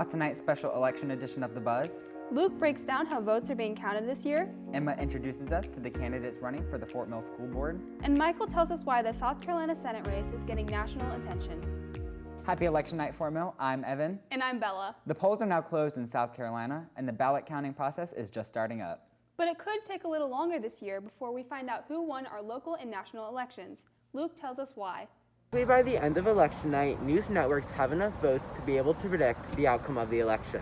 On tonight's special election edition of The Buzz, Luke breaks down how votes are being counted this year. Emma introduces us to the candidates running for the Fort Mill School Board. And Michael tells us why the South Carolina Senate race is getting national attention. Happy election night, Fort Mill. I'm Evan. And I'm Bella. The polls are now closed in South Carolina, and the ballot counting process is just starting up. But it could take a little longer this year before we find out who won our local and national elections. Luke tells us why. By the end of election night, news networks have enough votes to be able to predict the outcome of the election.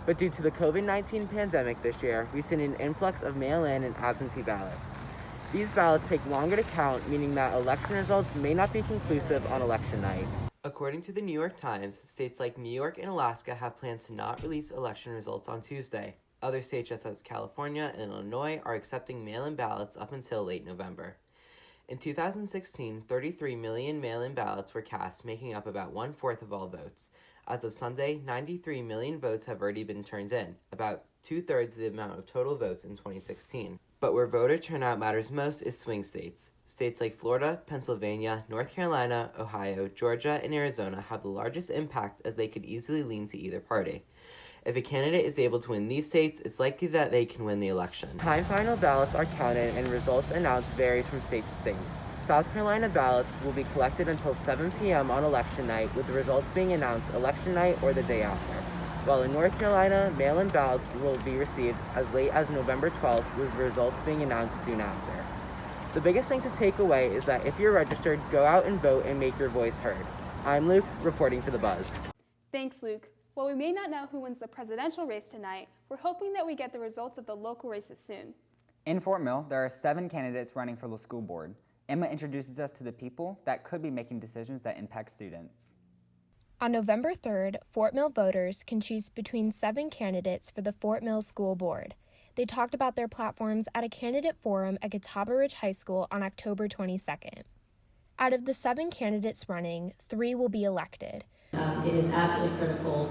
But due to the COVID-19 pandemic this year, we've seen an influx of mail-in and absentee ballots. These ballots take longer to count, meaning that election results may not be conclusive on election night. According to the New York Times, states like New York and Alaska have planned to not release election results on Tuesday. Other states such as California and Illinois are accepting mail-in ballots up until late November. In 2016, 33 million mail-in ballots were cast, making up about one-fourth of all votes. As of Sunday, 93 million votes have already been turned in, about two-thirds of the amount of total votes in 2016. But where voter turnout matters most is swing states. States like Florida, Pennsylvania, North Carolina, Ohio, Georgia, and Arizona have the largest impact as they could easily lean to either party. If a candidate is able to win these states, it's likely that they can win the election. Time final ballots are counted and results announced varies from state to state. South Carolina ballots will be collected until 7 p.m. on election night, with the results being announced election night or the day after. While in North Carolina, mail-in ballots will be received as late as November 12th, with results being announced soon after. The biggest thing to take away is that if you're registered, go out and vote and make your voice heard. I'm Luke, reporting for The Buzz. Thanks, Luke. While we may not know who wins the presidential race tonight, we're hoping that we get the results of the local races soon. In Fort Mill, there are 7 candidates running for the school board. Emma introduces us to the people that could be making decisions that impact students. On November 3rd, Fort Mill voters can choose between 7 candidates for the Fort Mill School Board. They talked about their platforms at a candidate forum at Catawba Ridge High School on October 22nd. Out of the 7 candidates running, 3 will be elected. It is absolutely critical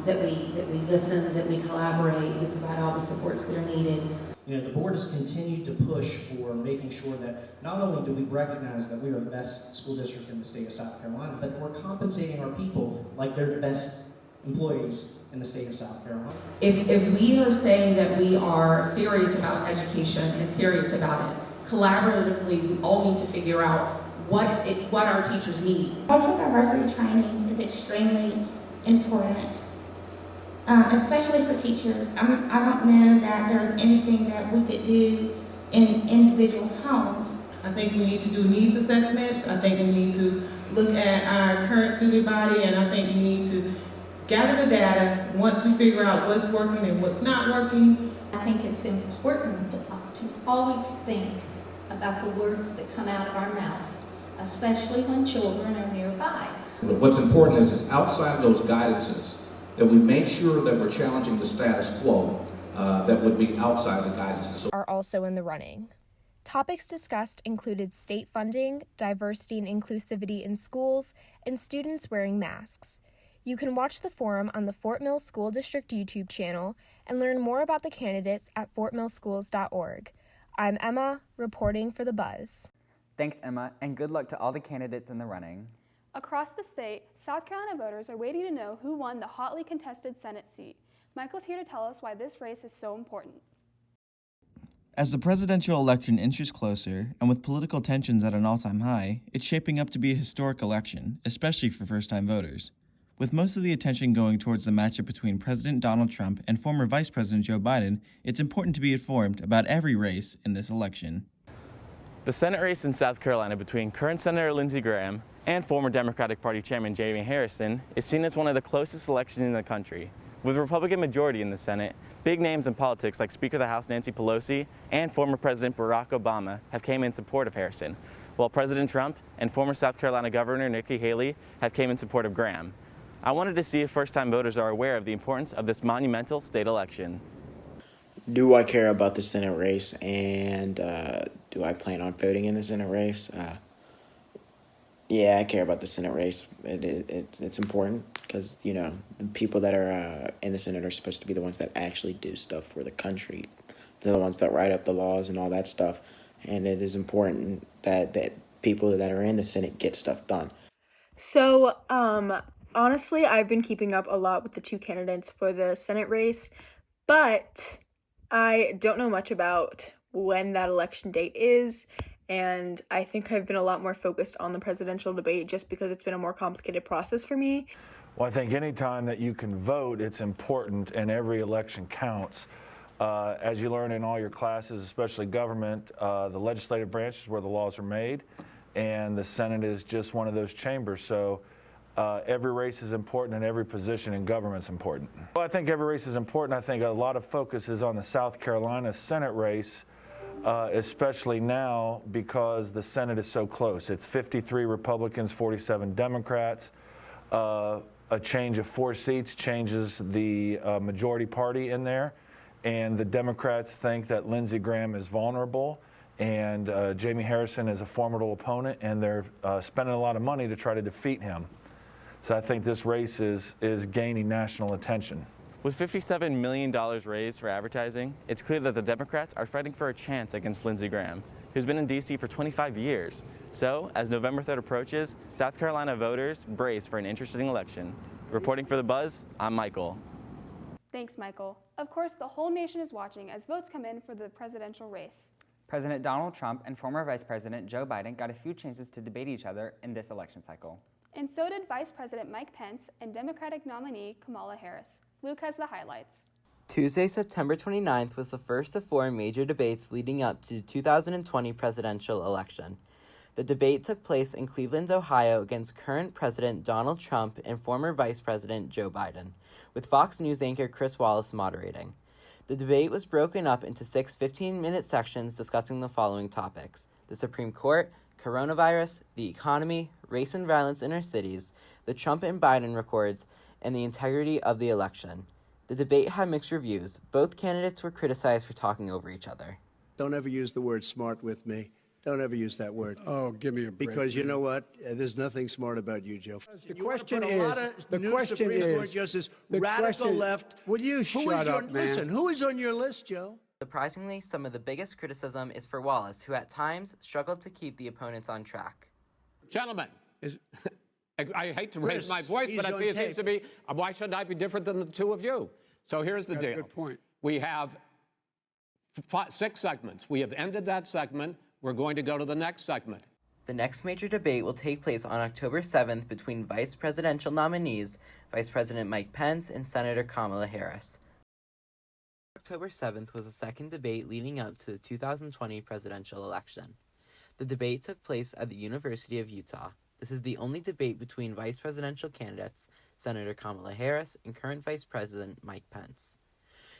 that we listen, that we collaborate, we provide all the supports that are needed. The board has continued to push for making sure that not only do we recognize that we are the best school district in the state of South Carolina, but that we're compensating our people like they're the best employees in the state of South Carolina. If we are saying that we are serious about education and serious about it, collaboratively we all need to figure out what our teachers need. Cultural diversity training is extremely important, especially for teachers. I don't know that there's anything that we could do in individual homes. I think we need to do needs assessments. I think we need to look at our current student body, and I think we need to gather the data. Once we figure out what's working and what's not working, I think it's important to always think about the words that come out of our mouth, especially when children are nearby. But what's important is outside those guidances, that we make sure that we're challenging the status quo that would be outside the guidances. Are also in the running. Topics discussed included state funding, diversity and inclusivity in schools, and students wearing masks. You can watch the forum on the Fort Mill School District YouTube channel and learn more about the candidates at fortmillschools.org. I'm Emma, reporting for The Buzz. Thanks, Emma, and good luck to all the candidates in the running. Across the state, South Carolina voters are waiting to know who won the hotly contested Senate seat. Michael's here to tell us why this race is so important. As the presidential election inches closer, and with political tensions at an all-time high, it's shaping up to be a historic election, especially for first-time voters. With most of the attention going towards the matchup between President Donald Trump and former Vice President Joe Biden, it's important to be informed about every race in this election. The Senate race in South Carolina between current Senator Lindsey Graham and former Democratic Party Chairman Jamie Harrison is seen as one of the closest elections in the country. With a Republican majority in the Senate, big names in politics like Speaker of the House Nancy Pelosi and former President Barack Obama have came in support of Harrison, while President Trump and former South Carolina Governor Nikki Haley have came in support of Graham. I wanted to see if first-time voters are aware of the importance of this monumental state election. Do I care about the Senate race, and do I plan on voting in the Senate race? Yeah, I care about the Senate race. It's important because, the people that are in the Senate are supposed to be the ones that actually do stuff for the country. They're the ones that write up the laws and all that stuff. And it is important that people that are in the Senate get stuff done. So, honestly, I've been keeping up a lot with the two candidates for the Senate race, but I don't know much about when that election date is, and I think I've been a lot more focused on the presidential debate just because it's been a more complicated process for me. Well, I think any time that you can vote, it's important, and every election counts. As you learn in all your classes, especially government, the legislative branch is where the laws are made, and the Senate is just one of those chambers. So every race is important, and every position in government is important. Well, I think every race is important. I think a lot of focus is on the South Carolina Senate race, especially now because the Senate is so close. It's 53 Republicans, 47 Democrats. A change of 4 seats changes the majority party in there, and the Democrats think that Lindsey Graham is vulnerable, and Jamie Harrison is a formidable opponent, and they're spending a lot of money to try to defeat him. So I think this race is gaining national attention. With $57 million raised for advertising, it's clear that the Democrats are fighting for a chance against Lindsey Graham, who's been in D.C. for 25 years. So, as November 3rd approaches, South Carolina voters brace for an interesting election. Reporting for The Buzz, I'm Michael. Thanks, Michael. Of course, the whole nation is watching as votes come in for the presidential race. President Donald Trump and former Vice President Joe Biden got a few chances to debate each other in this election cycle. And so did Vice President Mike Pence and Democratic nominee Kamala Harris. Luke has the highlights. Tuesday, September 29th was the first of 4 major debates leading up to the 2020 presidential election. The debate took place in Cleveland, Ohio against current President Donald Trump and former Vice President Joe Biden, with Fox News anchor Chris Wallace moderating. The debate was broken up into 6 15-minute sections discussing the following topics: the Supreme Court, coronavirus, the economy, race and violence in our cities, the Trump and Biden records, and the integrity of the election. The debate had mixed reviews. Both candidates were criticized for talking over each other. Don't ever use the word smart with me. Don't ever use that word. Oh, give me a break. Because you know what? There's nothing smart about you, Joe. The question is, radical left. Will you shut up, man? Listen, who is on your list, Joe? Surprisingly, some of the biggest criticism is for Wallace, who at times struggled to keep the opponents on track. Gentlemen, I hate to raise my voice, but I see it seems to be, why shouldn't I be different than the two of you? So here's the deal. Good point. We have 6 segments. We have ended that segment. We're going to go to the next segment. The next major debate will take place on October 7th between vice presidential nominees, Vice President Mike Pence and Senator Kamala Harris. October 7th was the second debate leading up to the 2020 presidential election. The debate took place at the University of Utah. This is the only debate between vice presidential candidates, Senator Kamala Harris and current Vice President Mike Pence.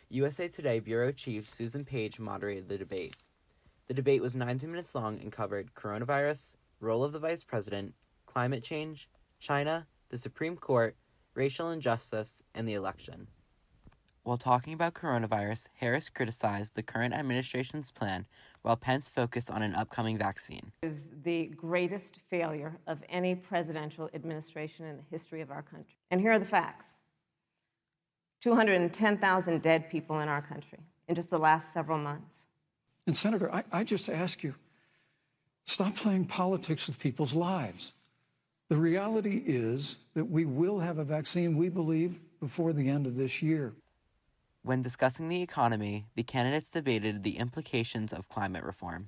USA Today Bureau Chief Susan Page moderated the debate. The debate was 90 minutes long and covered coronavirus, role of the vice president, climate change, China, the Supreme Court, racial injustice, and the election. While talking about coronavirus, Harris criticized the current administration's plan, while Pence focused on an upcoming vaccine. It is the greatest failure of any presidential administration in the history of our country. And here are the facts. 210,000 dead people in our country in just the last several months. And Senator, I just ask you, stop playing politics with people's lives. The reality is that we will have a vaccine, we believe, before the end of this year. When discussing the economy, the candidates debated the implications of climate reform.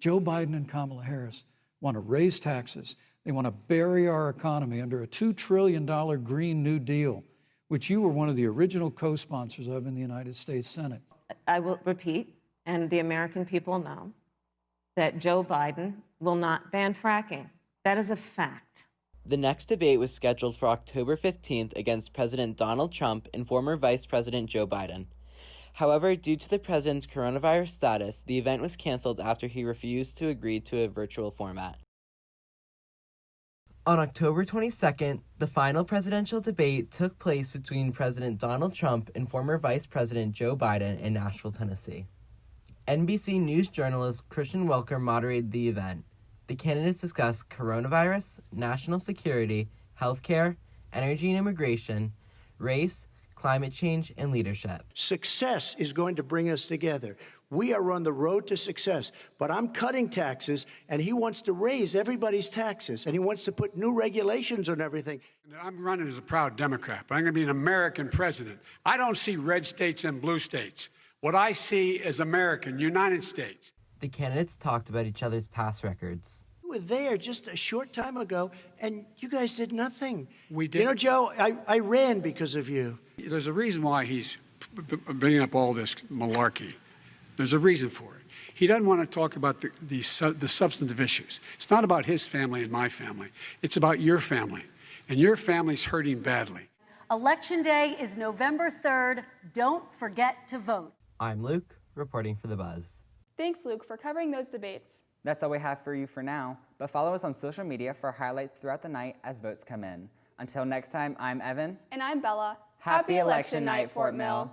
Joe Biden and Kamala Harris want to raise taxes. They want to bury our economy under a $2 trillion Green New Deal, which you were one of the original co-sponsors of in the United States Senate. I will repeat, and the American people know, that Joe Biden will not ban fracking. That is a fact. The next debate was scheduled for October 15th against President Donald Trump and former Vice President Joe Biden. However, due to the president's coronavirus status, the event was canceled after he refused to agree to a virtual format. On October 22nd, the final presidential debate took place between President Donald Trump and former Vice President Joe Biden in Nashville, Tennessee. NBC News journalist Christian Welker moderated the event. The candidates discussed coronavirus, national security, healthcare, energy and immigration, race, climate change, and leadership. Success is going to bring us together. We are on the road to success, but I'm cutting taxes, and he wants to raise everybody's taxes, and he wants to put new regulations on everything. I'm running as a proud Democrat, but I'm going to be an American president. I don't see red states and blue states. What I see is American, United States. The candidates talked about each other's past records. You were there just a short time ago, and you guys did nothing. We did. You know, Joe, I ran because of you. There's a reason why he's bringing up all this malarkey. There's a reason for it. He doesn't want to talk about the substantive issues. It's not about his family and my family. It's about your family, and your family's hurting badly. Election Day is November 3rd. Don't forget to vote. I'm Luke, reporting for The Buzz. Thanks, Luke, for covering those debates. That's all we have for you for now, but follow us on social media for highlights throughout the night as votes come in. Until next time, I'm Evan. And I'm Bella. Happy Election Night, Fort Mill.